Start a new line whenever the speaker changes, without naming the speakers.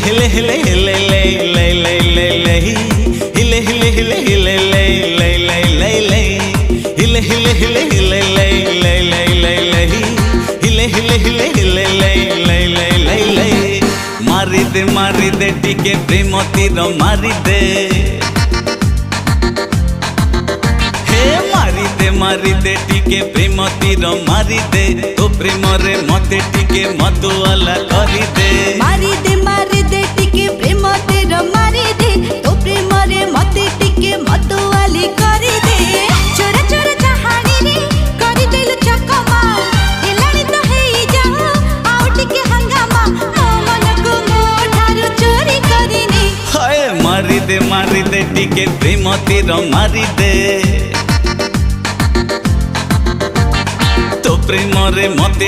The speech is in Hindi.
हिले हिले हिले ले ले ले ले ले हिले हिले हिले हिले ले ले ले ले ले हिले हिले हिले हिले ले ले ले ले ले हिले हिले हिले हिले ले ले ले ले ले मारी दे टिके प्रेम तीर मारी दे हे मारी दे टिके प्रेम तीर मारी दे तो प्रेम रे मते टिके मधुआला करी दे
मारी दे टिके प्रेम तीर मारी दे तो प्रेम रे मते टिके मधुआली करी दे चोरा चोरा चाहानी रे करी देलु चकमा एलानी तो हेई जाओ आउ टिके हंगामा मो मन को मोठारु चोरी करिनी
हाय मारी दे टिके प्रेम तीर मारी दे तो प्रेम रे मते